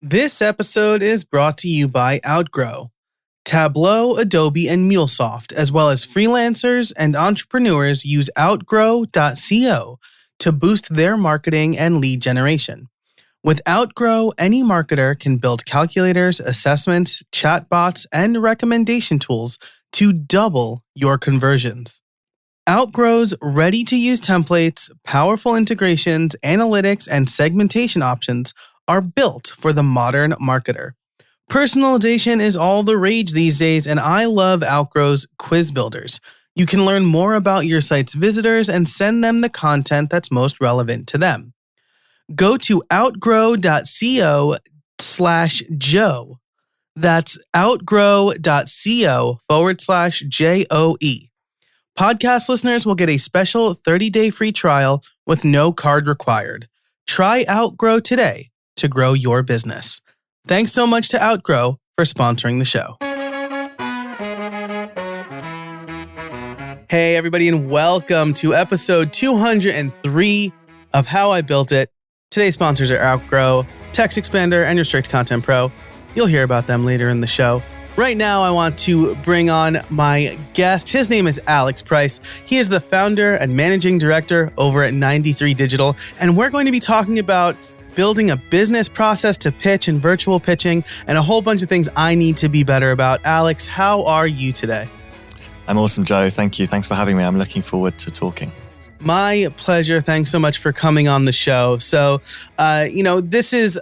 This episode is brought to you by Outgrow. Tableau, Adobe, and MuleSoft, as well as freelancers and entrepreneurs, use Outgrow.co to boost their marketing and lead generation. With Outgrow, any marketer can build calculators, assessments, chatbots, and recommendation tools to double your conversions. Outgrow's ready-to-use templates, powerful integrations, analytics, and segmentation options are built for the modern marketer. Personalization is all the rage these days, and I love Outgrow's quiz builders. You can learn more about your site's visitors and send them the content that's most relevant to them. Go to outgrow.co/Joe. That's outgrow.co/JOE. Podcast listeners will get a special 30-day free trial with no card required. Try Outgrow today to grow your business. Thanks so much to Outgrow for sponsoring the show. Hey, everybody, and welcome to episode 203 of How I Built It. Today's sponsors are Outgrow, Text Expander, and Restrict Content Pro. You'll hear about them later in the show. Right now, I want to bring on my guest. His name is Alex Price. He is the founder and managing director over at 93 Digital, and we're going to be talking about building a business process to pitch and virtual pitching and a whole bunch of things I need to be better about. Alex, how are you today? I'm awesome, Joe. Thank you. Thanks for having me. I'm looking forward to talking. My pleasure. Thanks so much for coming on the show. So, this has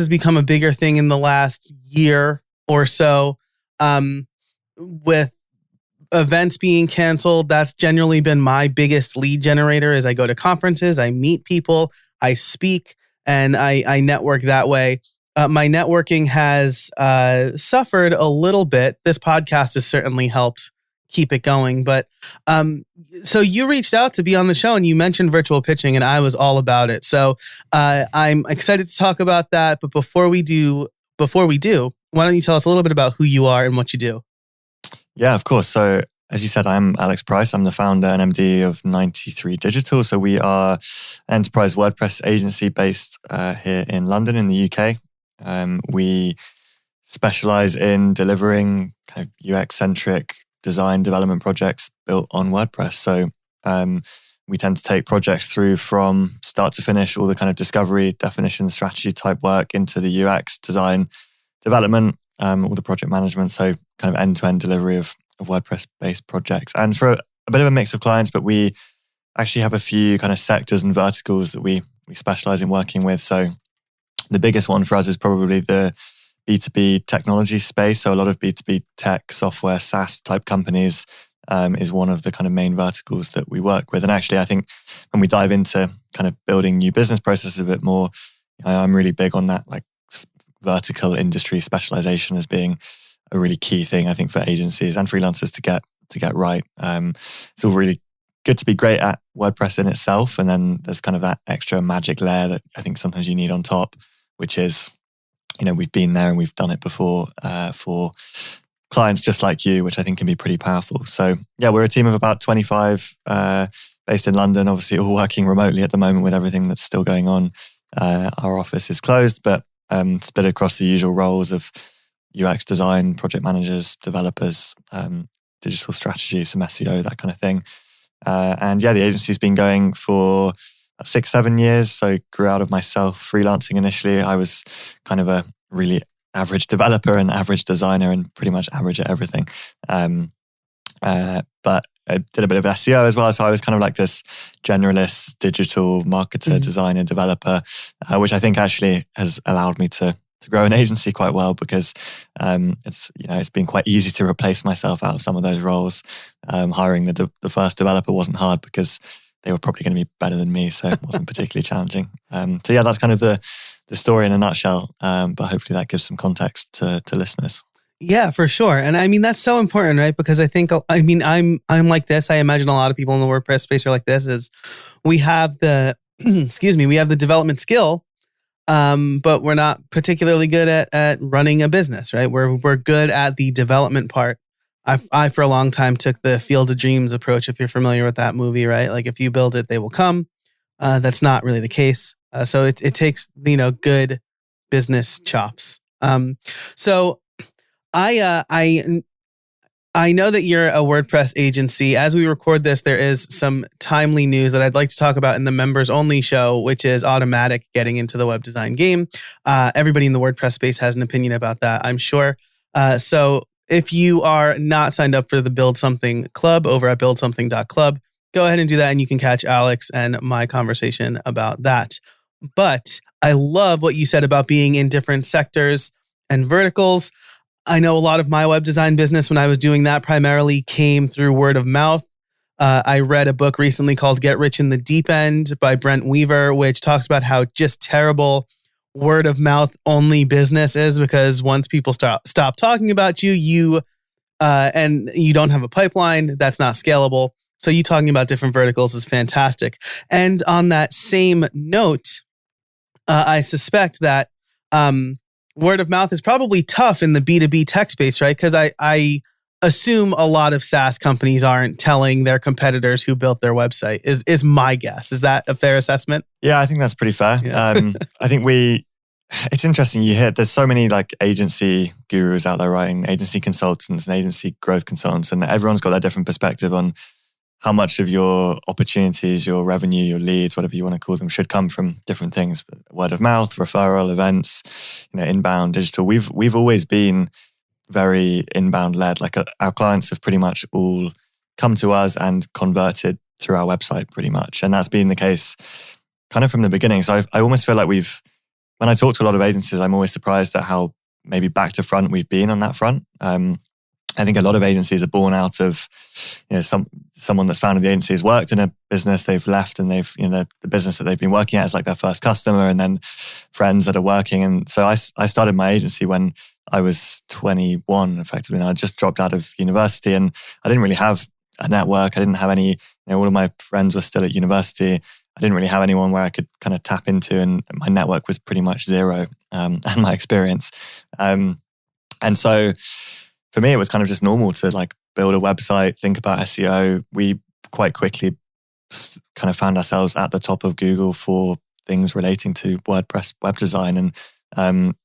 become a bigger thing in the last year or so, with events being canceled. That's generally been my biggest lead generator. As I go to conferences, I meet people, I speak, and I network that way. My networking has suffered a little bit. This podcast has certainly helped keep it going. But so you reached out to be on the show and you mentioned virtual pitching, and I was all about it. So I'm excited to talk about that. But before we do, why don't you tell us a little bit about who you are and what you do? Yeah, of course. So as you said, I'm Alex Price. I'm the founder and MD of 93 Digital. So we are an enterprise WordPress agency based here in London in the UK. We specialize in delivering kind of UX-centric design development projects built on WordPress. So we tend to take projects through from start to finish, all the kind of discovery, definition, strategy type work into the UX design development, all the project management. So kind of end-to-end delivery of WordPress-based projects. And for a bit of a mix of clients, but we actually have a few kind of sectors and verticals that we specialize in working with. So the biggest one for us is probably the B2B technology space. So a lot of B2B tech, software, SaaS type companies is one of the kind of main verticals that we work with. And actually, I think when we dive into kind of building new business processes a bit more, I'm really big on that, like vertical industry specialization as being a really key thing, I think, for agencies and freelancers to get right. It's all really good to be great at WordPress in itself. And then there's kind of that extra magic layer that I think sometimes you need on top, which is, we've been there and we've done it before for clients just like you, which I think can be pretty powerful. So yeah, we're a team of about 25 based in London, obviously all working remotely at the moment with everything that's still going on. Our office is closed, but split across the usual roles of UX design, project managers, developers, digital strategy, some SEO, that kind of thing. And yeah, the agency's been going for 6-7 years. So grew out of myself freelancing initially. I was kind of a really average developer and average designer and pretty much average at everything. But I did a bit of SEO as well. So I was kind of like this generalist digital marketer, designer, developer, which I think actually has allowed me to grow an agency quite well because it's been quite easy to replace myself out of some of those roles. Hiring the first developer wasn't hard because they were probably going to be better than me, so it wasn't particularly challenging. So yeah, that's kind of the story in a nutshell. But hopefully that gives some context to listeners. Yeah, for sure. And I mean, that's so important, right? Because I think, I'm like this. I imagine a lot of people in the WordPress space are like this, is we have the, we have the development skill, but we're not particularly good at running a business, right? We're good at the development part. I for a long time took the Field of Dreams approach, if you're familiar with that movie, right? Like if you build it, they will come. That's not really the case. So it takes, good business chops. So I know that you're a WordPress agency. As we record this, there is some timely news that I'd like to talk about in the members only show, which is Automatic getting into the web design game. Everybody in the WordPress space has an opinion about that, I'm sure. So if you are not signed up for the Build Something Club over at buildsomething.club, go ahead and do that, and you can catch Alex and my conversation about that. But I love what you said about being in different sectors and verticals. I know a lot of my web design business, when I was doing that, primarily came through word of mouth. I read a book recently called Get Rich in the Deep End by Brent Weaver, which talks about how just terrible word of mouth only business is, because once people stop talking about you and you don't have a pipeline, that's not scalable. So you talking about different verticals is fantastic. And on that same note, I suspect that word of mouth is probably tough in the B2B tech space, right? Because I assume a lot of SaaS companies aren't telling their competitors who built their website, is my guess. Is that a fair assessment? Yeah, I think that's pretty fair. Yeah. I think it's interesting you hear, there's so many like agency gurus out there writing, agency consultants and agency growth consultants, and everyone's got their different perspective on how much of your opportunities, your revenue, your leads, whatever you want to call them, should come from different things. Word of mouth, referral, events, inbound, digital. We've always been very inbound led. Like our clients have pretty much all come to us and converted through our website pretty much. And that's been the case kind of from the beginning. So I almost feel like when I talk to a lot of agencies, I'm always surprised at how maybe back to front we've been on that front. I think a lot of agencies are born out of, someone that's founded the agency has worked in a business, they've left, and they've, the business that they've been working at is like their first customer, and then friends that are working. And so I started my agency when I was 21, effectively, and I just dropped out of university, and I didn't really have a network. I didn't have any, all of my friends were still at university. I didn't really have anyone where I could kind of tap into, and my network was pretty much zero, and my experience. And so for me, it was kind of just normal to like build a website, think about SEO. We quite quickly kind of found ourselves at the top of Google for things relating to WordPress web design. And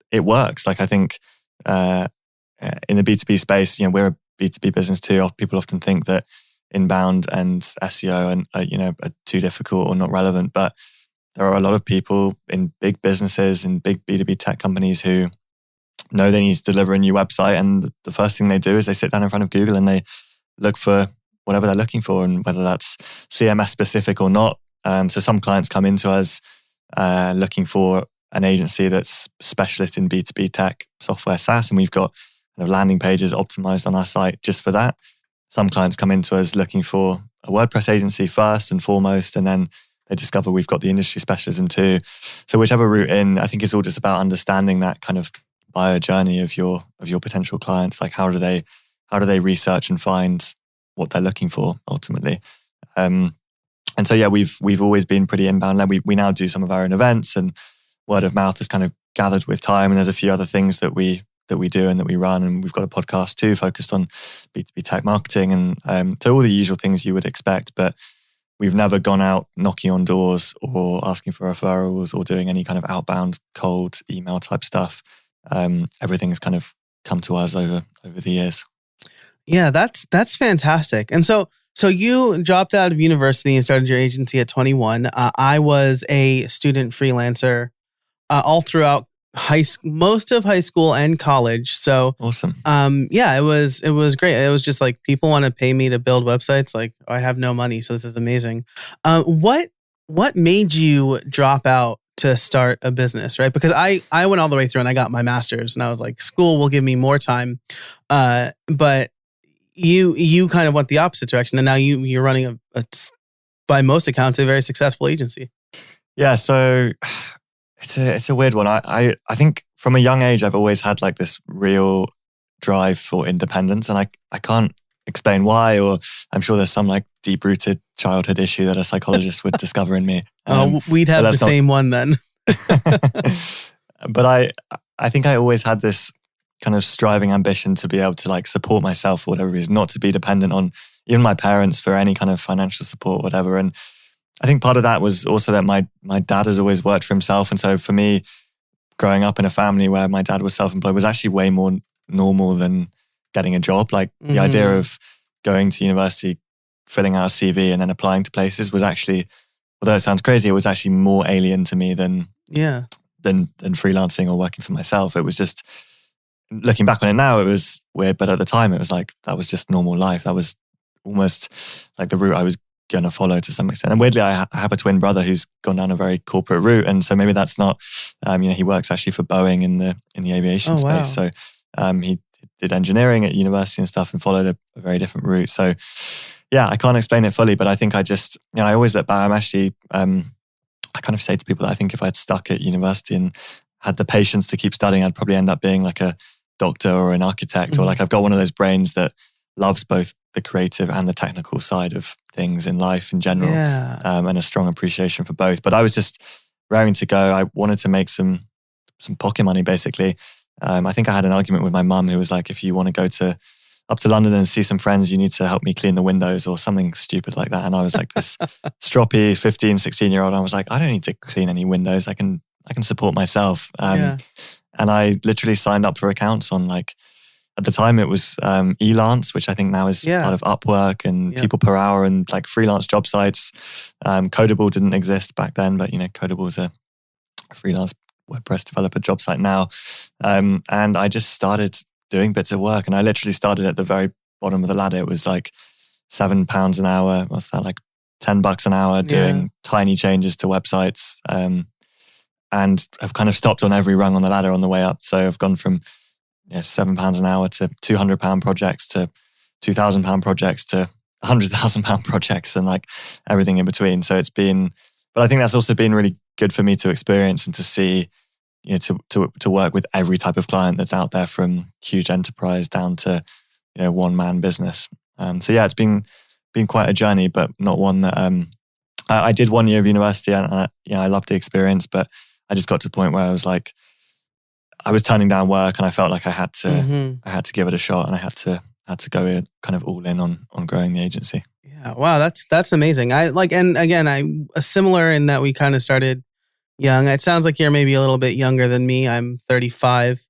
it works. Like I think in the B2B space, we're a B2B business too. People often think that inbound and SEO are too difficult or not relevant. But there are a lot of people in big businesses, in big B2B tech companies who know they need to deliver a new website, and the first thing they do is they sit down in front of Google and they look for whatever they're looking for, and whether that's CMS specific or not. So some clients come into us looking for an agency that's specialist in B2B tech software SaaS, and we've got kind of landing pages optimized on our site just for that. Some clients come into us looking for a WordPress agency first and foremost, and then they discover we've got the industry specialism too. So whichever route in, I think it's all just about understanding that kind of buyer journey of your potential clients. Like how do they research and find what they're looking for ultimately? And so yeah, we've always been pretty inbound led. We now do some of our own events, and word of mouth has kind of gathered with time. And there's a few other things that we do and that we run. And we've got a podcast too focused on B2B tech marketing, and so all the usual things you would expect. But we've never gone out knocking on doors or asking for referrals or doing any kind of outbound cold email type stuff. Everything's kind of come to us over the years. Yeah, that's fantastic. And so you dropped out of university and started your agency at 21. I was a student freelancer all throughout most of high school and college. So awesome. Yeah, it was great. It was just like, people want to pay me to build websites. Like, I have no money, so this is amazing. What made you drop out to start a business, right? Because I went all the way through and I got my master's, and I was like, school will give me more time. But you kind of went the opposite direction, and now you're running a by most accounts, a very successful agency. Yeah, so it's a weird one. I think from a young age, I've always had like this real drive for independence, and I can't explain why, or I'm sure there's some like deep-rooted childhood issue that a psychologist would discover in me. We'd have the same one then. But I think I always had this kind of striving ambition to be able to like support myself for whatever reason, not to be dependent on even my parents for any kind of financial support or whatever. And I think part of that was also that my dad has always worked for himself. And so for me, growing up in a family where my dad was self-employed was actually way more normal than getting a job. Like the idea of going to university, filling out a CV and then applying to places was actually, although it sounds crazy, it was actually more alien to me than freelancing or working for myself. It was just, looking back on it now, it was weird, but at the time it was like, that was just normal life. That was almost like the route I was going to follow to some extent. And weirdly, I have a twin brother who's gone down a very corporate route. And so maybe that's not, he works actually for Boeing in the aviation space. So he did engineering at university and stuff and followed a very different route. So yeah, I can't explain it fully, but I think I just, I always look back. I'm actually, I kind of say to people that I think if I'd stuck at university and had the patience to keep studying, I'd probably end up being like a doctor or an architect, or like I've got one of those brains that loves both the creative and the technical side of things in life in general, and a strong appreciation for both. But I was just raring to go. I wanted to make some pocket money, basically. I think I had an argument with my mum who was like, if you want to go up to London and see some friends, you need to help me clean the windows or something stupid like that. And I was like this stroppy 15, 16-year-old. I was like, I don't need to clean any windows. I can support myself. And I literally signed up for accounts on like, at the time it was Elance, which I think now is part of Upwork and People Per Hour and like freelance job sites. Codable didn't exist back then, but Codable is a freelance WordPress developer job site now. And I just started doing bits of work, and I literally started at the very bottom of the ladder. It was like £7 an hour. What's that, like $10 an hour doing tiny changes to websites. And I've kind of stopped on every rung on the ladder on the way up. So I've gone from £7 an hour to £200 projects to £2,000 projects to £100,000 projects and like everything in between. So it's been, but I think that's also been really good for me to experience and to see, to work with every type of client that's out there, from huge enterprise down to, one-man business. So yeah, it's been quite a journey, but not one that, I did 1 year of university and I loved the experience, but I just got to a point where I was like, I was turning down work and I felt like I had to give it a shot, and I had to go in, kind of all in on growing the agency. Yeah. Wow. That's amazing. And again, I'm similar in that we kind of started young. It sounds like you're maybe a little bit younger than me. I'm 35.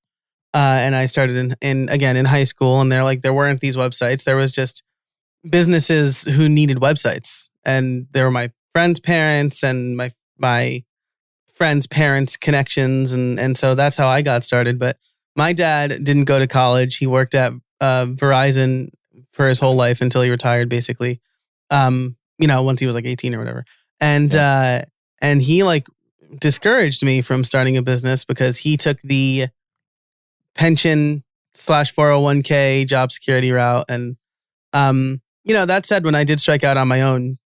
And I started in high school, and there weren't these websites. There was just businesses who needed websites, and there were my friends' parents and my friends' parents' connections. And so that's how I got started. But my dad didn't go to college. He worked at Verizon for his whole life until he retired, basically. Once he was like 18 or whatever. And he like discouraged me from starting a business because he took the pension /401k job security route. And, that said, when I did strike out on my own,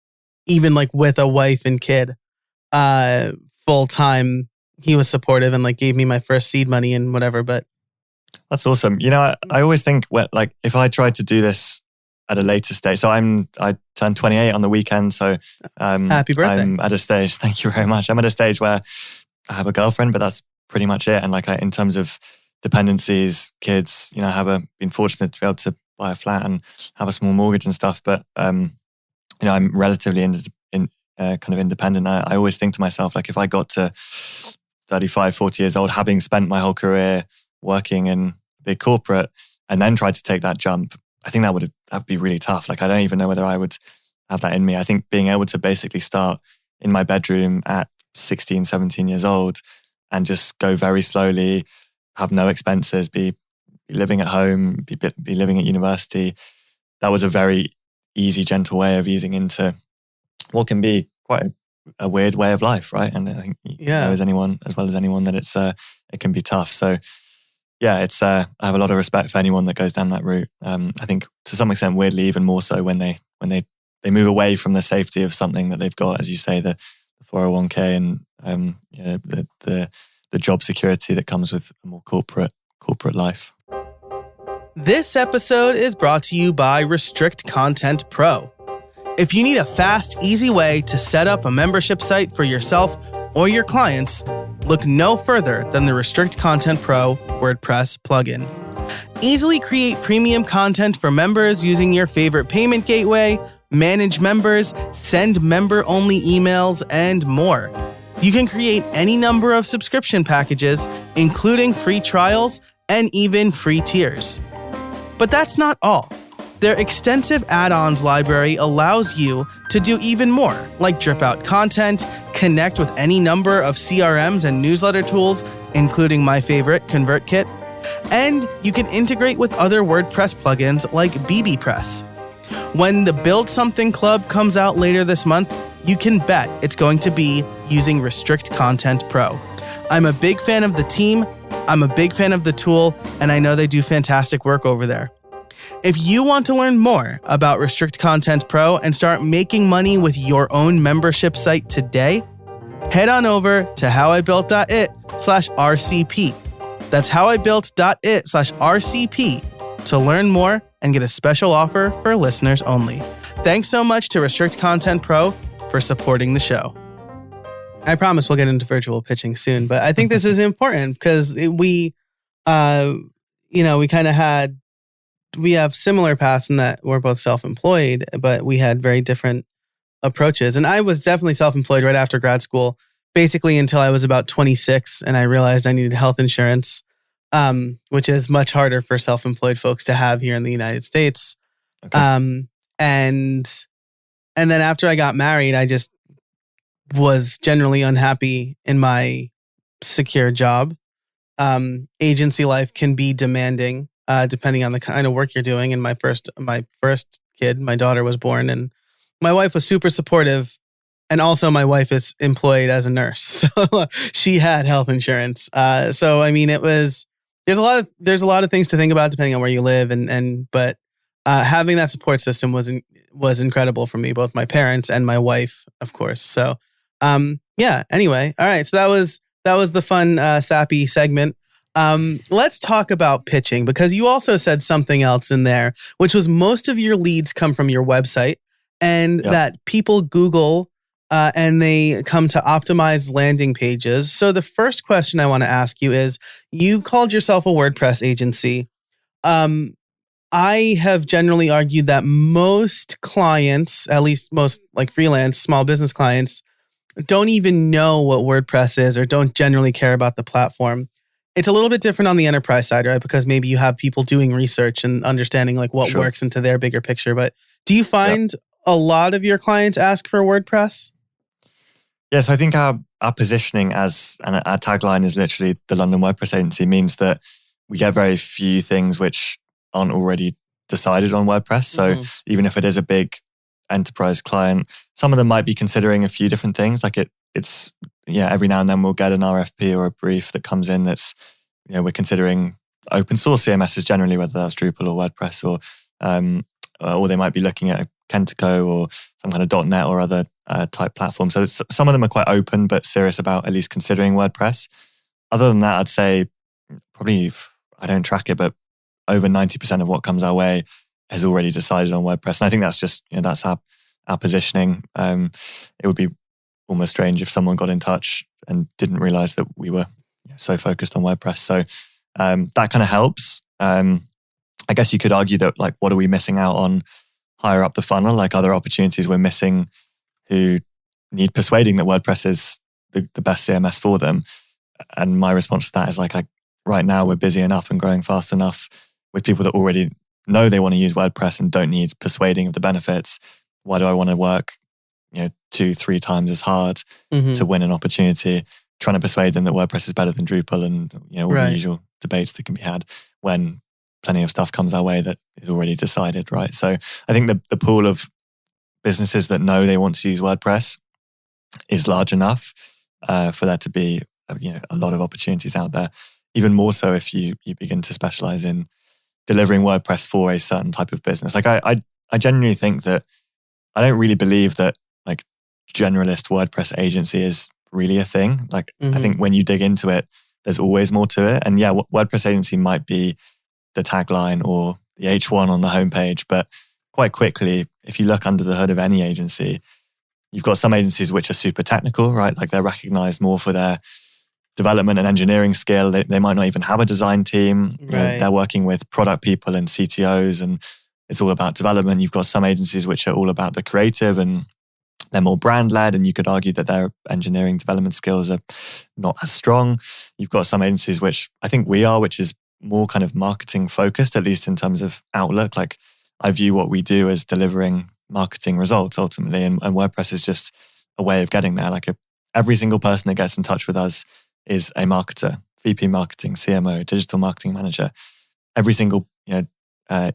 even like with a wife and kid, full time, he was supportive and like gave me my first seed money and whatever. But that's awesome. I always think if I tried to do this at a later stage, so I turned 28 on the weekend. So happy birthday. I'm at a stage. Thank you very much. I'm at a stage where I have a girlfriend, but that's pretty much it. And like in terms of dependencies, kids, I been fortunate to be able to buy a flat and have a small mortgage and stuff. But I'm relatively kind of independent. I always think to myself, like if I got to 35, 40 years old, having spent my whole career working in big corporate and then tried to take that jump, I think that would be really tough. Like I don't even know whether I would have that in me. I think being able to basically start in my bedroom at 16, 17 years old and just go very slowly, have no expenses, be living at home, be living at university. That was a very easy, gentle way of easing into what can be quite a weird way of life, right? And I think as well as anyone that it can be tough. So yeah, I have a lot of respect for anyone that goes down that route. I think to some extent, weirdly, even more so when they move away from the safety of something that they've got, as you say, the 401k and the job security that comes with a more corporate life. This episode is brought to you by Restrict Content Pro. If you need a fast, easy way to set up a membership site for yourself or your clients, look no further than the Restrict Content Pro WordPress plugin. Easily create premium content for members using your favorite payment gateway, manage members, send member-only emails, and more. You can create any number of subscription packages, including free trials and even free tiers. But that's not all. Their extensive add-ons library allows you to do even more, like drip out content, connect with any number of CRMs and newsletter tools, including my favorite, ConvertKit, and you can integrate with other WordPress plugins like bbPress. When the Build Something Club comes out later this month, you can bet it's going to be using Restrict Content Pro. I'm a big fan of the team, I'm a big fan of the tool, and I know they do fantastic work over there. If you want to learn more about Restrict Content Pro and start making money with your own membership site today, head on over to howibuilt.it/RCP. That's howibuilt.it/RCP to learn more and get a special offer for listeners only. Thanks so much to Restrict Content Pro for supporting the show. I promise we'll get into virtual pitching soon, but I think this is important because we kind of we have similar paths in that we're both self-employed, but we had very different approaches. And I was definitely self-employed right after grad school, basically until I was about 26, and I realized I needed health insurance, which is much harder for self-employed folks to have here in the United States. Okay. And then after I got married, I just was generally unhappy in my secure job. Agency life can be demanding, depending on the kind of work you're doing. And my first kid, my daughter, was born, and my wife was super supportive. And also my wife is employed as a nurse, so she had health insurance. So I mean, there's a lot of things to think about depending on where you live, but having that support system was incredible for me, both my parents and my wife, of course. So anyway, all right. So that was the fun sappy segment. Let's talk about pitching, because you also said something else in there, which was most of your leads come from your website, and that people Google and they come to optimize landing pages. So the first question I want to ask you is, you called yourself a WordPress agency. I have generally argued that most clients, at least most like freelance small business clients, don't even know what WordPress is or don't generally care about the platform. It's a little bit different on the enterprise side, right? Because maybe you have people doing research and understanding like what works into their bigger picture. But do you find a lot of your clients ask for WordPress? Yes, I think our positioning and our tagline is literally the London WordPress agency, means that we get very few things which aren't already decided on WordPress. So even if it is a big enterprise client, some of them might be considering a few different things. Like it's every now and then we'll get an RFP or a brief that comes in that's, we're considering open source CMSs generally, whether that's Drupal or WordPress, or they might be looking at a Kentico or some kind of .NET or other type platform. So some of them are quite open but serious about at least considering WordPress. Other than that, I'd say probably, I don't track it, but over 90% of what comes our way has already decided on WordPress. And I think that's just, that's our positioning. It would be almost strange if someone got in touch and didn't realize that we were so focused on WordPress. So that kind of helps. I guess you could argue that, like, what are we missing out on higher up the funnel? Like, other opportunities we're missing who need persuading that WordPress is the best CMS for them. And my response to that is like, right now we're busy enough and growing fast enough with people that already know they want to use WordPress and don't need persuading of the benefits. Why do I want to work 2-3 times as hard to win an opportunity, trying to persuade them that WordPress is better than Drupal and all the usual debates that can be had when plenty of stuff comes our way that is already decided, right? So I think the pool of businesses that know they want to use WordPress is large enough for there to be a lot of opportunities out there. Even more so if you begin to specialize in delivering WordPress for a certain type of business. Like I genuinely think that I don't really believe that like generalist WordPress agency is really a thing. Like I think when you dig into it, there's always more to it. And WordPress agency might be the tagline or the H1 on the homepage, but quite quickly, if you look under the hood of any agency, you've got some agencies which are super technical, right? Like they're recognized more for their development and engineering skill. They might not even have a design team. Right. They're working with product people and CTOs, and it's all about development. You've got some agencies which are all about the creative and they're more brand led, and you could argue that their engineering development skills are not as strong. You've got some agencies, which I think we are, which is more kind of marketing focused, at least in terms of outlook. Like I view what we do as delivering marketing results ultimately, and WordPress is just a way of getting there. Like every single person that gets in touch with us is a marketer, VP marketing, CMO, digital marketing manager. Every single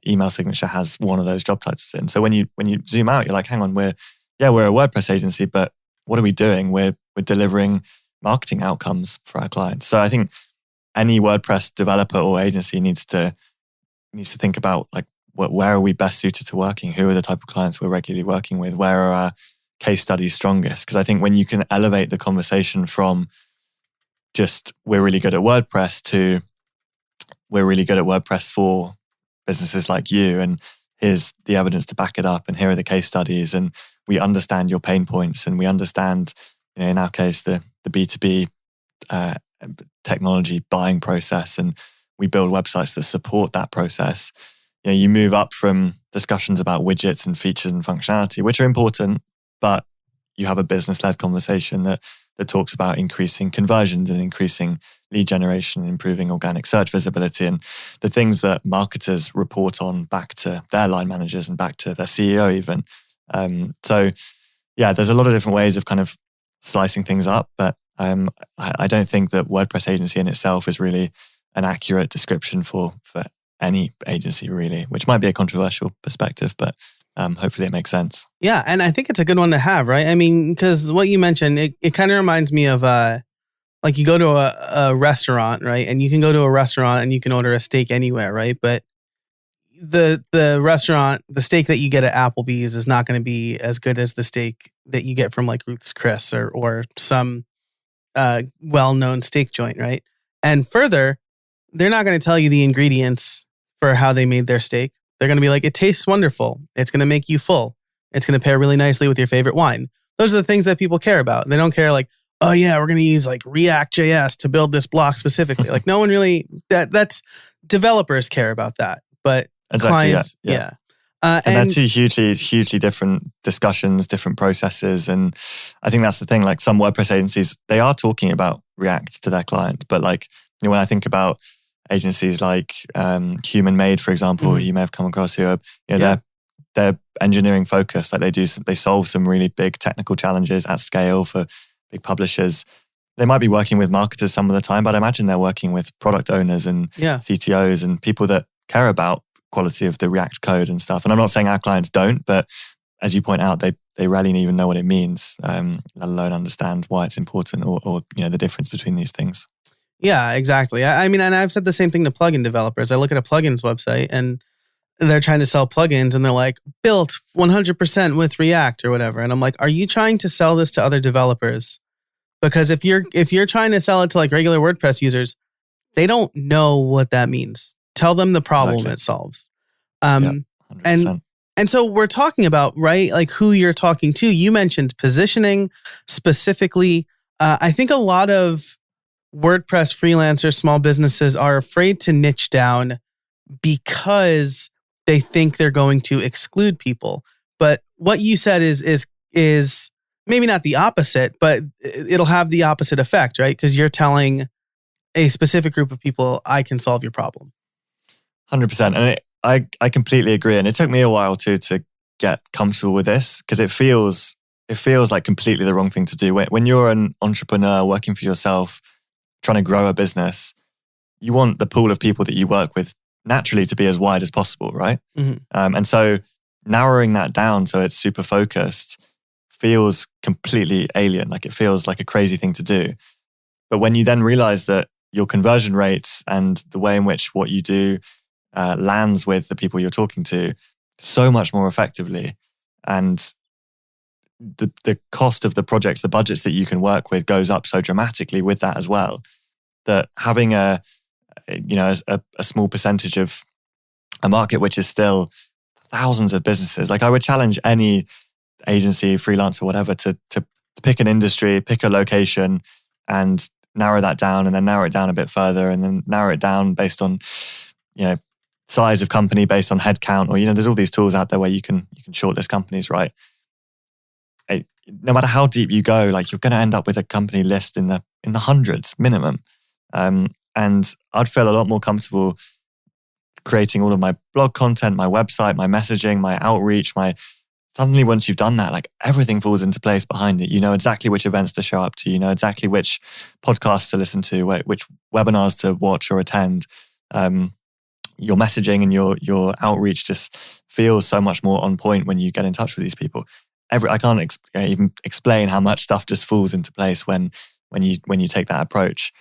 email signature has one of those job titles in. So when you zoom out, you're like, hang on, we're a WordPress agency, but what are we doing? We're delivering marketing outcomes for our clients. So I think any WordPress developer or agency needs to think about like where are we best suited to working? Who are the type of clients we're regularly working with? Where are our case studies strongest? Because I think when you can elevate the conversation from just we're really good at WordPress to we're really good at WordPress for businesses like you, and here's the evidence to back it up, and here are the case studies, and we understand your pain points, and we understand, in our case, the B2B technology buying process, and we build websites that support that process. You move up from discussions about widgets and features and functionality, which are important, but you have a business-led conversation that talks about increasing conversions and increasing lead generation and improving organic search visibility, and the things that marketers report on back to their line managers and back to their CEO even. So yeah, there's a lot of different ways of kind of slicing things up, but I don't think that WordPress agency in itself is really an accurate description for any agency really, which might be a controversial perspective, but hopefully it makes sense. Yeah, and I think it's a good one to have, right? I mean, because what you mentioned, it kind of reminds me of like you go to a restaurant, right? And you can go to a restaurant and you can order a steak anywhere, right? But the restaurant, the steak that you get at Applebee's is not going to be as good as the steak that you get from like Ruth's Chris or some well-known steak joint, right? And further, they're not going to tell you the ingredients for how they made their steak. They're going to be like, it tastes wonderful. It's going to make you full. It's going to pair really nicely with your favorite wine. Those are the things that people care about. They don't care like, oh yeah, we're going to use like React.js to build this block specifically. Like no one really, that's developers care about that. But exactly, clients, yeah. And they're two hugely different discussions, different processes. And I think that's the thing. Like some WordPress agencies, they are talking about React to their client. But like, when I think about agencies like Human Made, for example, who you may have come across, who are, they're engineering focused. Like they solve some really big technical challenges at scale for big publishers. They might be working with marketers some of the time, but I imagine they're working with product owners and CTOs and people that care about quality of the React code and stuff. And I'm not saying our clients don't, but as you point out, they rarely even know what it means, let alone understand why it's important or the difference between these things. Yeah, exactly. I mean, and I've said the same thing to plugin developers. I look at a plugins website and they're trying to sell plugins and they're like, built 100% with React or whatever. And I'm like, are you trying to sell this to other developers? Because if you're trying to sell it to like regular WordPress users, they don't know what that means. Tell them the problem it solves. And so we're talking about, right, like who you're talking to. You mentioned positioning specifically. I think a lot of WordPress freelancers, small businesses are afraid to niche down because they think they're going to exclude people. But what you said is maybe not the opposite, but it'll have the opposite effect, right? Because you're telling a specific group of people, I can solve your problem. 100%. And I completely agree. And it took me a while to get comfortable with this because it feels like completely the wrong thing to do. When you're an entrepreneur working for yourself, trying to grow a business, you want the pool of people that you work with naturally to be as wide as possible, right? Mm-hmm. And so narrowing that down so it's super focused feels completely alien. Like it feels like a crazy thing to do. But when you then realize that your conversion rates and the way in which what you do lands with the people you're talking to so much more effectively, and the cost of the projects, the budgets that you can work with goes up so dramatically with that as well, that having a small percentage of a market, which is still thousands of businesses. Like I would challenge any agency, freelancer, whatever, to pick an industry, pick a location and narrow that down, and then narrow it down a bit further, and then narrow it down based on, size of company, based on headcount, or, there's all these tools out there where you can shortlist companies, right? no matter how deep you go, like you're going to end up with a company list in the hundreds minimum. And I'd feel a lot more comfortable creating all of my blog content, my website, my messaging, my outreach, suddenly once you've done that, like everything falls into place behind it. You know exactly which events to show up to, you know exactly which podcasts to listen to, which webinars to watch or attend. Your messaging and your outreach just feels so much more on point when you get in touch with these people. I can't even explain how much stuff just falls into place when you take that approach,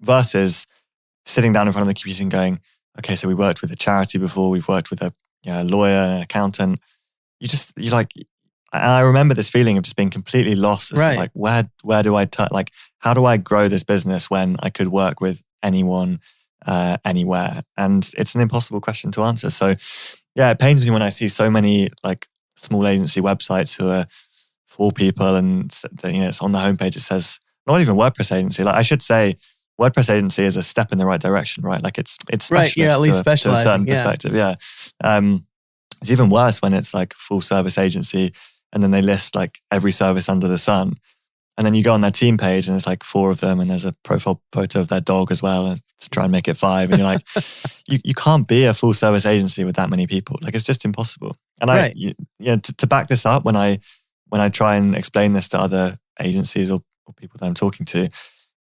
versus sitting down in front of the computer and going, okay, so we worked with a charity before, we've worked with a lawyer and an accountant. You like, and I remember this feeling of just being completely lost as to like, where do I like, how do I grow this business when I could work with anyone, anywhere? And it's an impossible question to answer. So yeah, it pains me when I see so many like small agency websites who are 4 people and it's on the homepage, it says, not even WordPress agency. Like I should say, WordPress agency is a step in the right direction, right? Like it's specialist right, yeah, at least specializing, to a certain perspective. Yeah. It's even worse when it's like full service agency and then they list like every service under the sun. And then you go on their team page and it's like 4 of them and there's a profile photo of their dog as well to try and make it 5. And you're like, you can't be a full service agency with that many people. Like it's just impossible. And to back this up, when I try and explain this to other agencies or people that I'm talking to,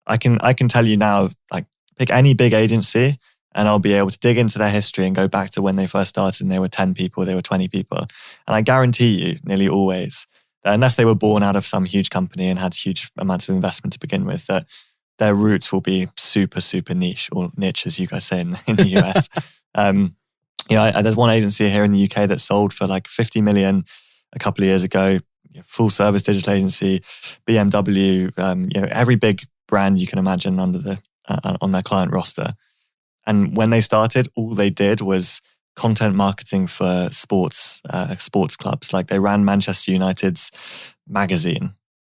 I can tell you now, like pick any big agency and I'll be able to dig into their history and go back to when they first started and they were 10 people, they were 20 people. And I guarantee you, nearly always, that unless they were born out of some huge company and had huge amounts of investment to begin with, that their roots will be super, super niche, or niche, as you guys say in the US. There's one agency here in the UK that sold for like 50 million a couple of years ago, full service digital agency, BMW, every big brand you can imagine under on their client roster. And when they started, all they did was content marketing for sports clubs. Like they ran Manchester United's magazine.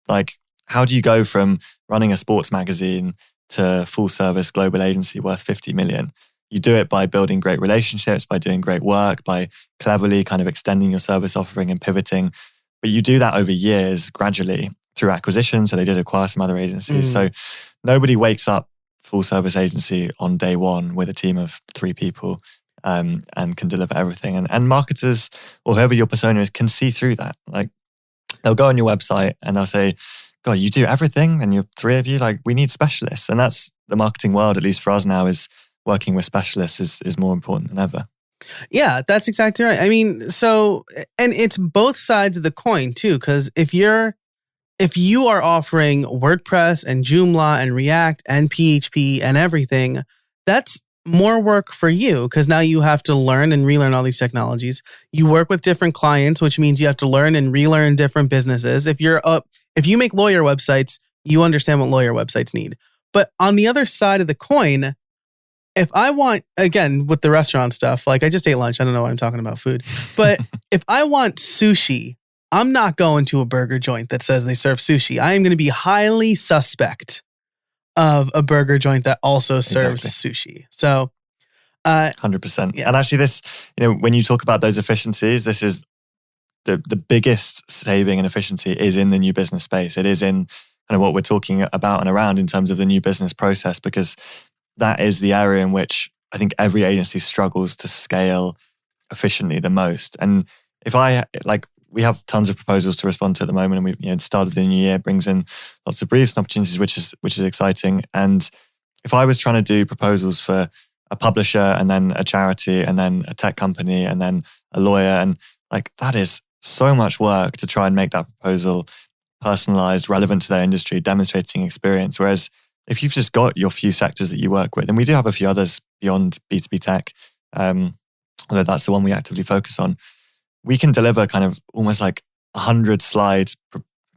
Like, how do you go from running a sports magazine to full service global agency worth 50 million? You do it by building great relationships, by doing great work, by cleverly kind of extending your service offering and pivoting. But you do that over years, gradually, through acquisition. So they did acquire some other agencies. So nobody wakes up full service agency on day one with a team of 3 people and can deliver everything. And marketers or whoever your persona is can see through that. Like they'll go on your website and they'll say, God, you do everything and you're 3 of you, like we need specialists. And that's the marketing world, at least for us now, is working with specialists is more important than ever. Yeah, that's exactly right. I mean, and it's both sides of the coin too, because if you are offering WordPress and Joomla and React and PHP and everything, that's more work for you because now you have to learn and relearn all these technologies. You work with different clients, which means you have to learn and relearn different businesses. If you make lawyer websites, you understand what lawyer websites need. But on the other side of the coin, if I want, again, with the restaurant stuff, like I just ate lunch. I don't know why I'm talking about food. But if I want sushi, I'm not going to a burger joint that says they serve sushi. I am going to be highly suspect of a burger joint that also serves sushi. So, 100%. Yeah. And actually this, when you talk about those efficiencies, this is the biggest saving and efficiency is in the new business space. It is in kind of what we're talking about and around in terms of the new business process, because that is the area in which I think every agency struggles to scale efficiently the most. And we have tons of proposals to respond to at the moment, and we, the start of the new year brings in lots of briefs and opportunities, which is exciting. And if I was trying to do proposals for a publisher and then a charity and then a tech company and then a lawyer, and like that is so much work to try and make that proposal personalized, relevant to their industry, demonstrating experience. Whereas if you've just got your few sectors that you work with, and we do have a few others beyond B2B tech, although that's the one we actively focus on, we can deliver kind of almost like 100 slide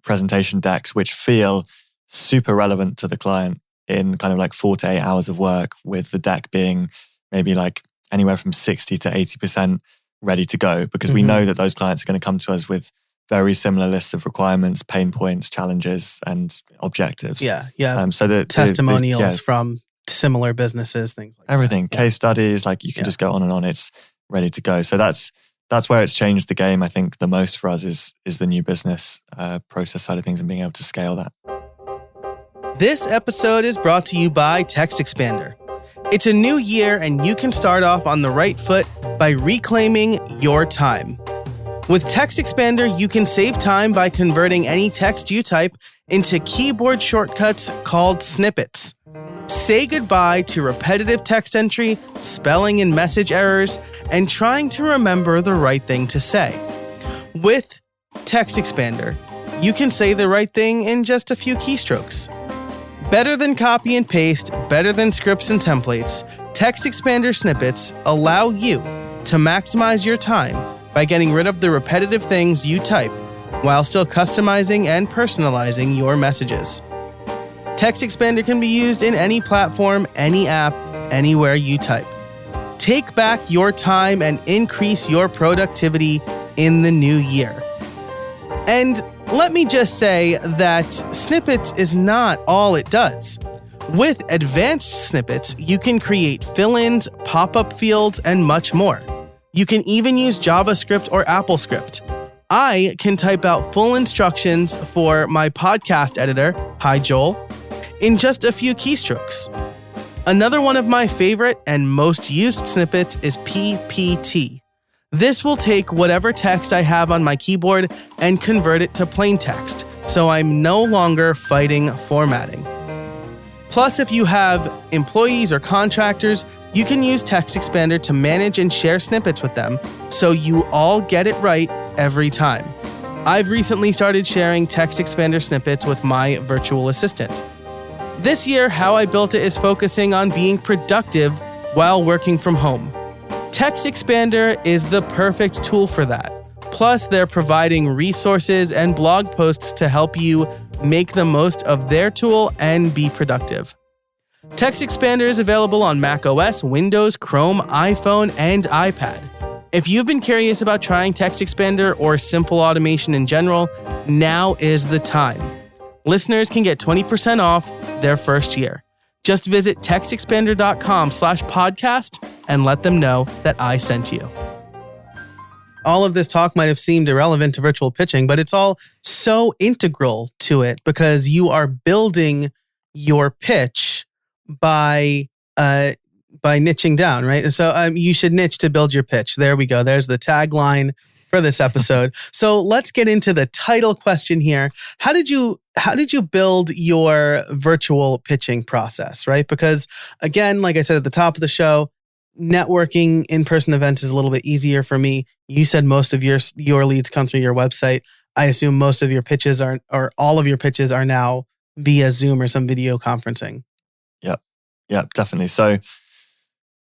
presentation decks, which feel super relevant to the client in kind of like 4 to 8 hours of work, with the deck being maybe like anywhere from 60 to 80% ready to go, because we know that those clients are going to come to us with very similar lists of requirements, pain points, challenges, and objectives. Yeah, yeah. So the testimonials from similar businesses, things like everything, that. case studies, like you can just go on and on. It's ready to go. So that's that's where it's changed the game, I think, the most for us is the new business process side of things and being able to scale that. This episode is brought to you by Text Expander. It's a new year and you can start off on the right foot by reclaiming your time. With Text Expander, you can save time by converting any text you type into keyboard shortcuts called snippets. Say goodbye to repetitive text entry, spelling and message errors, and trying to remember the right thing to say. With Text Expander, you can say the right thing in just a few keystrokes. Better than copy and paste, better than scripts and templates, Text Expander snippets allow you to maximize your time by getting rid of the repetitive things you type while still customizing and personalizing your messages. Text Expander can be used in any platform, any app, anywhere you type. Take back your time and increase your productivity in the new year. And let me just say that snippets is not all it does. With advanced snippets, you can create fill-ins, pop-up fields, and much more. You can even use JavaScript or AppleScript. I can type out full instructions for my podcast editor, hi Joel, in just a few keystrokes. Another one of my favorite and most used snippets is PPT. This will take whatever text I have on my keyboard and convert it to plain text, so I'm no longer fighting formatting. Plus, if you have employees or contractors, you can use Text Expander to manage and share snippets with them, so you all get it right every time. I've recently started sharing Text Expander snippets with my virtual assistant. This year, how I built it is focusing on being productive while working from home. Text Expander is the perfect tool for that. Plus, they're providing resources and blog posts to help you make the most of their tool and be productive. Text Expander is available on macOS, Windows, Chrome, iPhone, and iPad. If you've been curious about trying Text Expander or simple automation in general, now is the time. Listeners can get 20% off their first year. Just visit textexpander.com/podcast and let them know that I sent you. All of this talk might have seemed irrelevant to virtual pitching, but it's all so integral to it because you are building your pitch by niching down, right? So you should niche to build your pitch. There we go. There's the tagline for this episode. So let's get into the title question here. How did you build your virtual pitching process, right? Because again, like I said at the top of the show, networking in-person events is a little bit easier for me. You said most of your leads come through your website. I assume most of your pitches or all of your pitches are now via Zoom or some video conferencing. Yep, definitely. So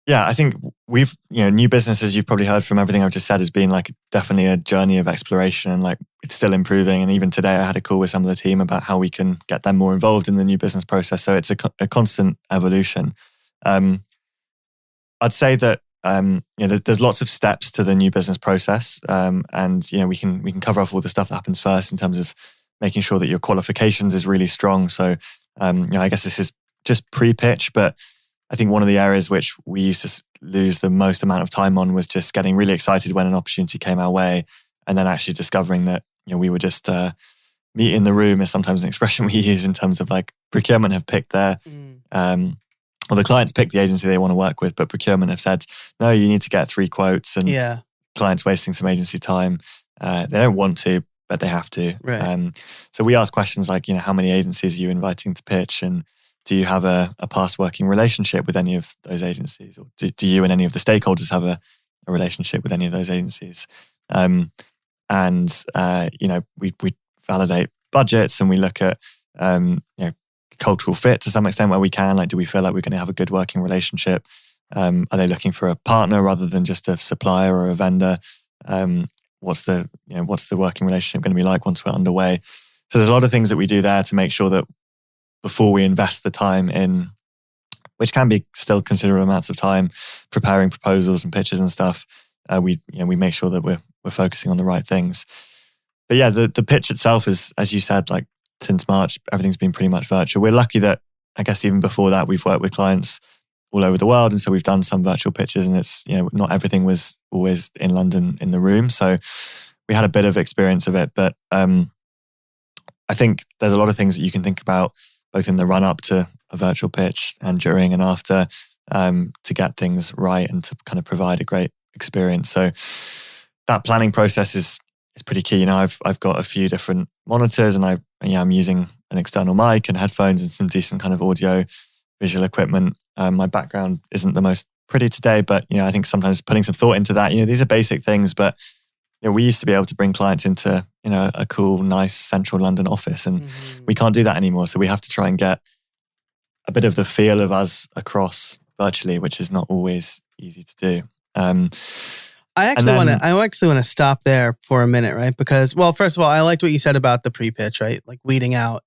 yeah, I think we've, new businesses, you've probably heard from everything I've just said, has been like definitely a journey of exploration and like it's still improving. And even today I had a call with some of the team about how we can get them more involved in the new business process. So it's a constant evolution. I'd say that there's lots of steps to the new business process, and we can cover off all the stuff that happens first in terms of making sure that your qualifications is really strong. So I guess this is just pre-pitch, but I think one of the areas which we used to lose the most amount of time on was just getting really excited when an opportunity came our way, and then actually discovering that we were just meet in the room is sometimes an expression we use in terms of like procurement have picked their or the clients pick the agency they want to work with, but procurement have said, no, you need to get 3 quotes, and clients wasting some agency time. They don't want to, but they have to. Right. So we ask questions like, how many agencies are you inviting to pitch? And do you have a past working relationship with any of those agencies? Or do you and any of the stakeholders have a relationship with any of those agencies? We validate budgets and we look at, cultural fit to some extent where we can. Like, do we feel like we're going to have a good working relationship? Are they looking for a partner rather than just a supplier or a vendor? What's the working relationship going to be like once we're underway? So there's a lot of things that we do there to make sure that before we invest the time in, which can be still considerable amounts of time, preparing proposals and pitches and stuff, we make sure that we're focusing on the right things. But yeah, the pitch itself is, as you said, like since March, everything's been pretty much virtual. We're lucky that I guess even before that, we've worked with clients all over the world. And so we've done some virtual pitches, and it's, not everything was always in London in the room. So we had a bit of experience of it. But I think there's a lot of things that you can think about both in the run up to a virtual pitch and during and after to get things right and to kind of provide a great experience. So that planning process is pretty key. I've got a few different monitors, and I'm using an external mic and headphones and some decent kind of audio visual equipment. My background isn't the most pretty today, but I think sometimes putting some thought into that. These are basic things, but we used to be able to bring clients into a cool, nice central London office, and we can't do that anymore. So we have to try and get a bit of the feel of us across virtually, which is not always easy to do. I actually want to stop there for a minute, right? Because, well, first of all, I liked what you said about the pre-pitch, right? Like weeding out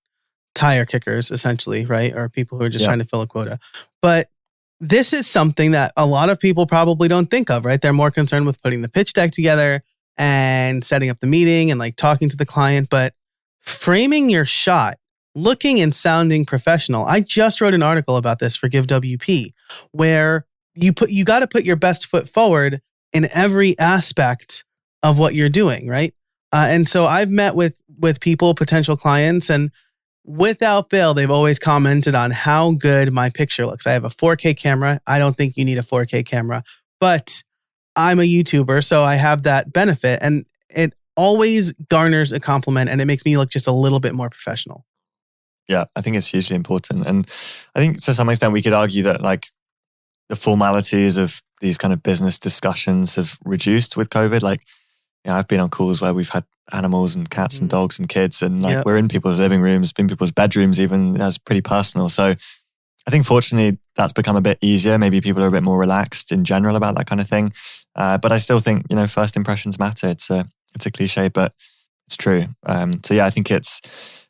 tire kickers, essentially, right? Or people who are just trying to fill a quota. But this is something that a lot of people probably don't think of, right? They're more concerned with putting the pitch deck together and setting up the meeting and like talking to the client, but framing your shot, looking and sounding professional. I just wrote an article about this for GiveWP, where you got to put your best foot forward in every aspect of what you're doing, right? And so I've met with people, potential clients, and without fail, they've always commented on how good my picture looks. I have a 4K camera. I don't think you need a 4K camera, but I'm a YouTuber, so I have that benefit, and it always garners a compliment, and it makes me look just a little bit more professional. Yeah, I think it's hugely important. And I think to some extent we could argue that like the formalities of these kind of business discussions have reduced with COVID. Like, I've been on calls where we've had animals and cats and dogs and kids, and like we're in people's living rooms, in people's bedrooms even. That's pretty personal. So I think fortunately that's become a bit easier. Maybe people are a bit more relaxed in general about that kind of thing. But I still think, first impressions matter. It's a cliche, but it's true. So yeah, I think it's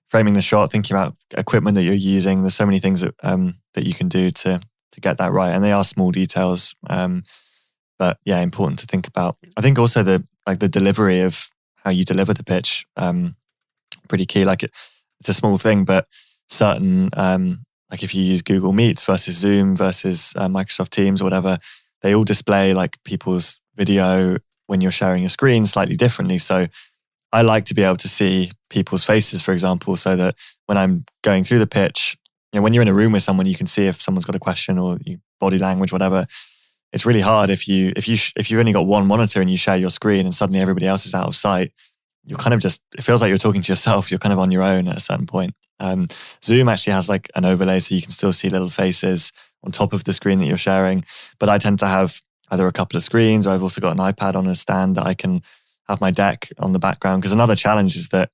framing the shot, thinking about equipment that you're using. There's so many things that you can do to get that right. And they are small details. But yeah, important to think about. I think also the delivery of how you deliver the pitch, pretty key. Like it's a small thing, but certain, like if you use Google Meets versus Zoom versus Microsoft Teams or whatever, they all display like people's video when you're sharing a screen slightly differently. So I like to be able to see people's faces, for example, so that when I'm going through the pitch, when you're in a room with someone, you can see if someone's got a question or body language, whatever. It's really hard if you've only got one monitor and you share your screen and suddenly everybody else is out of sight. You're kind of it feels like you're talking to yourself. You're kind of on your own at a certain point. Zoom actually has like an overlay so you can still see little faces on top of the screen that you're sharing. But I tend to have either a couple of screens, or I've also got an iPad on a stand that I can have my deck on the background. Because another challenge is that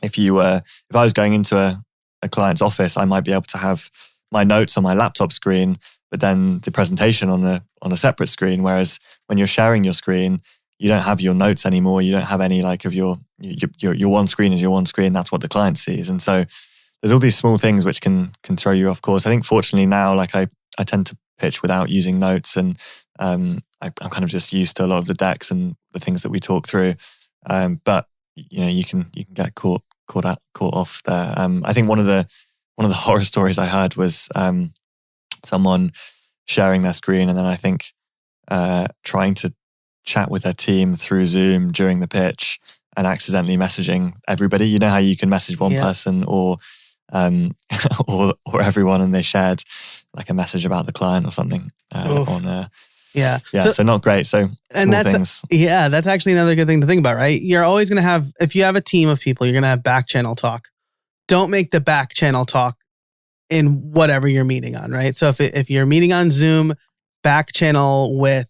if I was going into a client's office, I might be able to have my notes on my laptop screen, but then the presentation on a separate screen. Whereas when you're sharing your screen, you don't have your notes anymore. You don't have any like of your one screen is your one screen. That's what the client sees. And so there's all these small things which can throw you off course. I think fortunately now, like I tend to pitch without using notes, and I'm kind of just used to a lot of the decks and the things that we talk through. But you can get caught off there. I think one of the horror stories I heard was someone sharing their screen, and then I think trying to chat with their team through Zoom during the pitch and accidentally messaging everybody. You know how you can message one person or everyone, and they shared like a message about the client or something on. So not great. So small things. Yeah, that's actually another good thing to think about, right? You're always going to have, if you have a team of people, you're going to have back channel talk. Don't make the back channel talk in whatever you're meeting on, right? So if you're meeting on Zoom, back channel with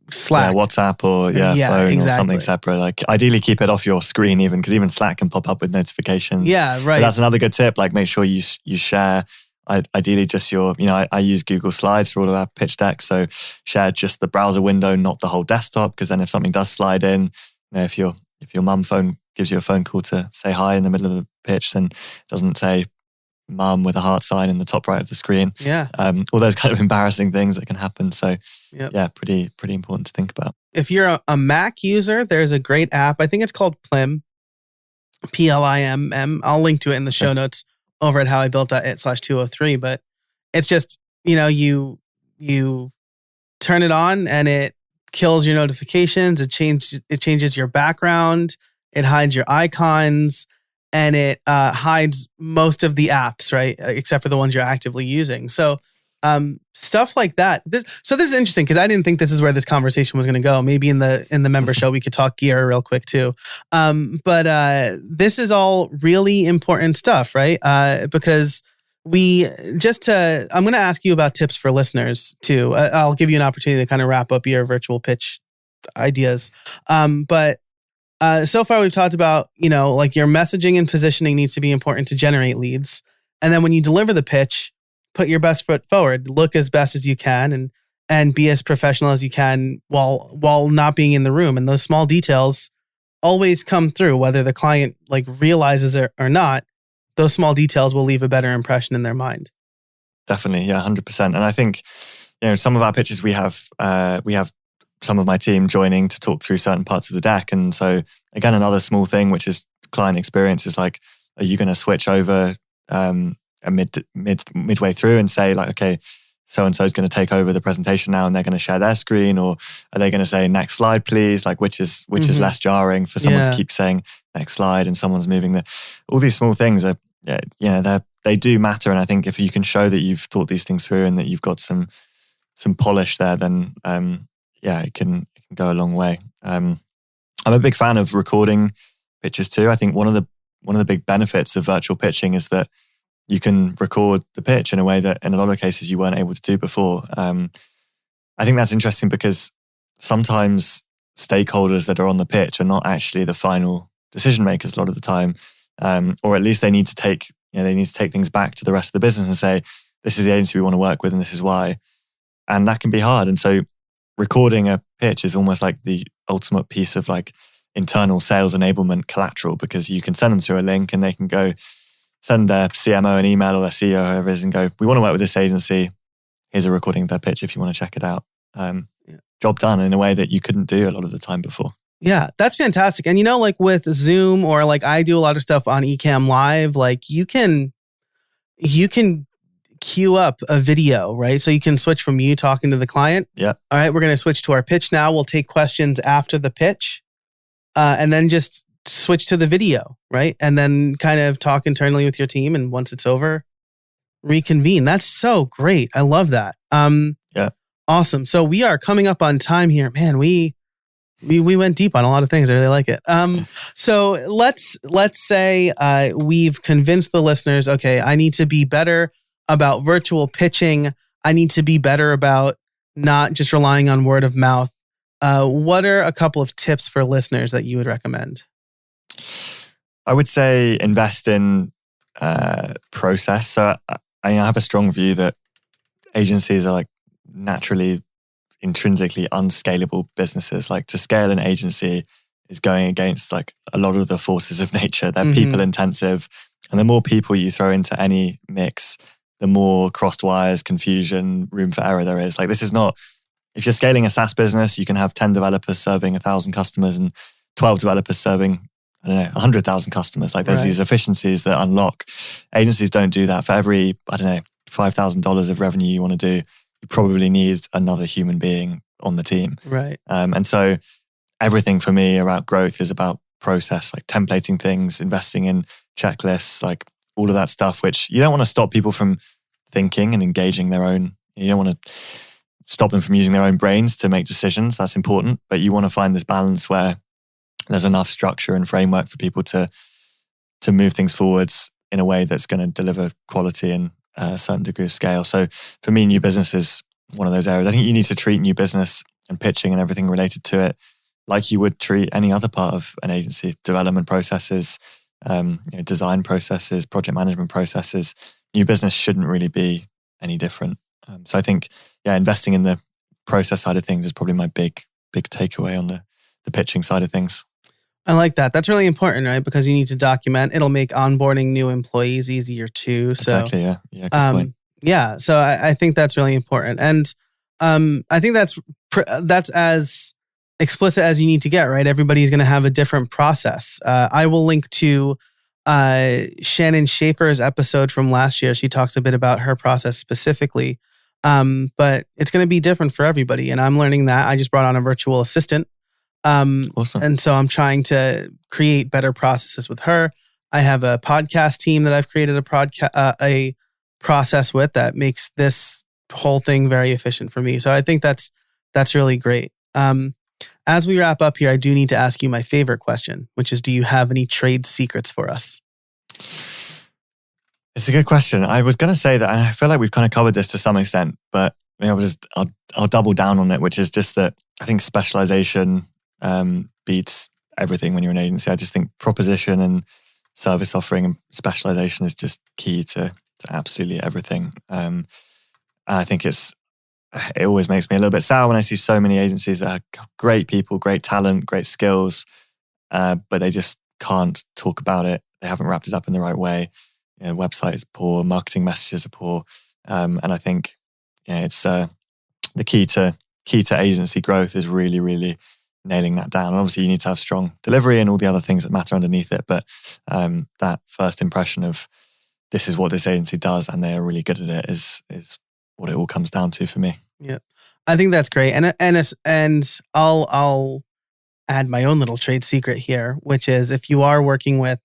Slack. Yeah, WhatsApp or phone or something separate. Like ideally keep it off your screen even, because even Slack can pop up with notifications. Yeah, right. But that's another good tip. Like make sure you share ideally just your, I use Google Slides for all of our pitch decks. So share just the browser window, not the whole desktop, because then if something does slide in, if your mum phone gives you a phone call to say hi in the middle of the pitch, then it doesn't say mum with a heart sign in the top right of the screen. Yeah. All those kind of embarrassing things that can happen. So pretty important to think about. If you're a Mac user, there's a great app. I think it's called Plim, Plimm. I'll link to it in the show notes over at howibuilt.it/203. But it's just, you you turn it on and it kills your notifications. It changes your background. It hides your icons, and it hides most of the apps, right? Except for the ones you're actively using. So stuff like that. This is interesting because I didn't think this is where this conversation was going to go. Maybe in the member show we could talk gear real quick too. But this is all really important stuff, right? Because I'm going to ask you about tips for listeners too. I'll give you an opportunity to kind of wrap up your virtual pitch ideas. But so far we've talked about, like your messaging and positioning needs to be important to generate leads. And then when you deliver the pitch, put your best foot forward, look as best as you can and be as professional as you can while not being in the room. And those small details always come through, whether the client like realizes it or not. Those small details will leave a better impression in their mind. Definitely. Yeah, 100%. And I think, some of our pitches we have some of my team joining to talk through certain parts of the deck. And so again, another small thing, which is client experience, is like, are you going to switch over midway through and say like, okay, so-and-so is going to take over the presentation now and they're going to share their screen, or are they going to say next slide, please? Like which is less jarring for someone to keep saying next slide and someone's moving all these small things are, they do matter. And I think if you can show that you've thought these things through and that you've got some polish there, then it can go a long way. I'm a big fan of recording pitches too. I think one of the big benefits of virtual pitching is that you can record the pitch in a way that in a lot of cases you weren't able to do before. I think that's interesting because sometimes stakeholders that are on the pitch are not actually the final decision makers a lot of the time, or at least they need to take things back to the rest of the business and say, this is the agency we want to work with and this is why. And that can be hard. And so recording a pitch is almost like the ultimate piece of like internal sales enablement collateral, because you can send them through a link and they can go send their CMO an email or their CEO or whoever it is and go, we want to work with this agency. Here's a recording of their pitch if you want to check it out. Job done in a way that you couldn't do a lot of the time before. Yeah, that's fantastic. And like with Zoom or like I do a lot of stuff on Ecamm Live, like you can queue up a video, right? So you can switch from you talking to the client. Yeah. All right, we're going to switch to our pitch now. We'll take questions after the pitch and then just switch to the video, right? And then kind of talk internally with your team. And once it's over, reconvene. That's so great. I love that. Yeah. Awesome. So we are coming up on time here. Man, we went deep on a lot of things. I really like it. So let's say we've convinced the listeners, okay, I need to be better about virtual pitching. I need to be better about not just relying on word of mouth. What are a couple of tips for listeners that you would recommend? I would say invest in process. So I have a strong view that agencies are like naturally, intrinsically unscalable businesses. Like to scale an agency is going against like a lot of the forces of nature. They're people intensive, and the more people you throw into any mix, the more crossed wires, confusion, room for error there is. Like this is not, if you're scaling a SaaS business, you can have 10 developers serving 1,000 customers and 12 developers serving, 100,000 customers. Like there's these efficiencies that unlock. Agencies don't do that. For every, $5,000 of revenue you want to do, you probably need another human being on the team. Right. And so everything for me about growth is about process, like templating things, investing in checklists, like all of that stuff, which you don't want to stop people from thinking and engaging their own. You don't want to stop them from using their own brains to make decisions. That's important. But you want to find this balance where there's enough structure and framework for people to move things forwards in a way that's going to deliver quality and a certain degree of scale. So for me, new business is one of those areas. I think you need to treat new business and pitching and everything related to it like you would treat any other part of an agency. Development processes, design processes, project management processes. New business shouldn't really be any different. So I think, investing in the process side of things is probably my big takeaway on the pitching side of things. I like that. That's really important, right? Because you need to document. It'll make onboarding new employees easier too. So, exactly. Yeah. Good point. Yeah. So I think that's really important, and I think that's as explicit as you need to get, right? Everybody's going to have a different process. I will link to Shannon Schaefer's episode from last year. She talks a bit about her process specifically. But it's going to be different for everybody. And I'm learning that. I just brought on a virtual assistant. Awesome. And so I'm trying to create better processes with her. I have a podcast team that I've created a process with that makes this whole thing very efficient for me. So I think that's really great. As we wrap up here, I do need to ask you my favorite question, which is, do you have any trade secrets for us? It's a good question. I was going to say that, and I feel like we've kind of covered this to some extent, but I'll double down on it, which is just that I think specialization beats everything when you're an agency. I just think proposition and service offering and specialization is just key to absolutely everything. And I think it always makes me a little bit sour when I see so many agencies that have great people, great talent, great skills, but they just can't talk about it. They haven't wrapped it up in the right way. Website is poor, marketing messages are poor, and I think it's the key to agency growth is really, really nailing that down. And obviously, you need to have strong delivery and all the other things that matter underneath it. But that first impression of this is what this agency does, and they're really good at it, is what it all comes down to for me. Yeah, I think that's great, and I'll add my own little trade secret here, which is if you are working with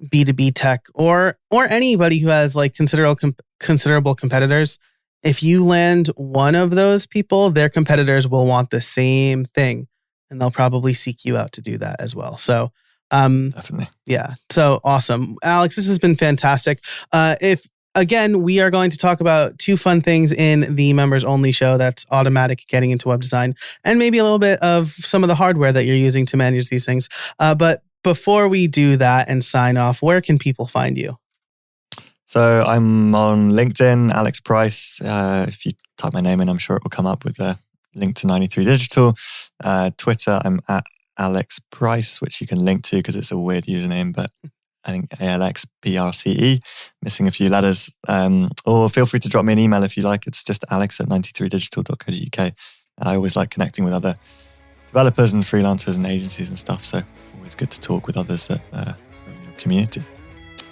B2B tech or anybody who has like considerable competitors, if you land one of those people, their competitors will want the same thing, and they'll probably seek you out to do that as well. So definitely. Yeah. So awesome. Alex, this has been fantastic. Again, we are going to talk about two fun things in the members only show. That's automatic getting into web design and maybe a little bit of some of the hardware that you're using to manage these things. But before we do that and sign off, where can people find you? So I'm on LinkedIn, Alex Price. If you type my name in, I'm sure it will come up with a link to 93 Digital. Twitter, I'm at Alex Price, which you can link to because it's a weird username, but I think ALXPRCE, missing a few letters. Or feel free to drop me an email if you like. It's just alex@93digital.co.uk. I always like connecting with other developers and freelancers and agencies and stuff. So always good to talk with others that are in your community.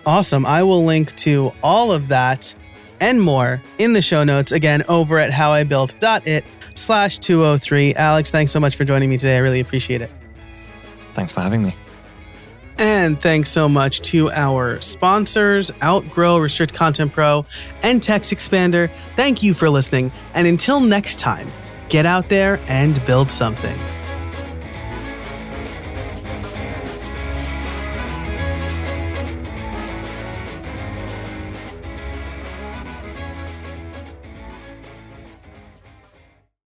Awesome. I will link to all of that and more in the show notes, again, over at howibuilt.it/203. Alex, thanks so much for joining me today. I really appreciate it. Thanks for having me. And thanks so much to our sponsors, Outgrow, Restrict Content Pro, and Text Expander. Thank you for listening. And until next time, get out there and build something.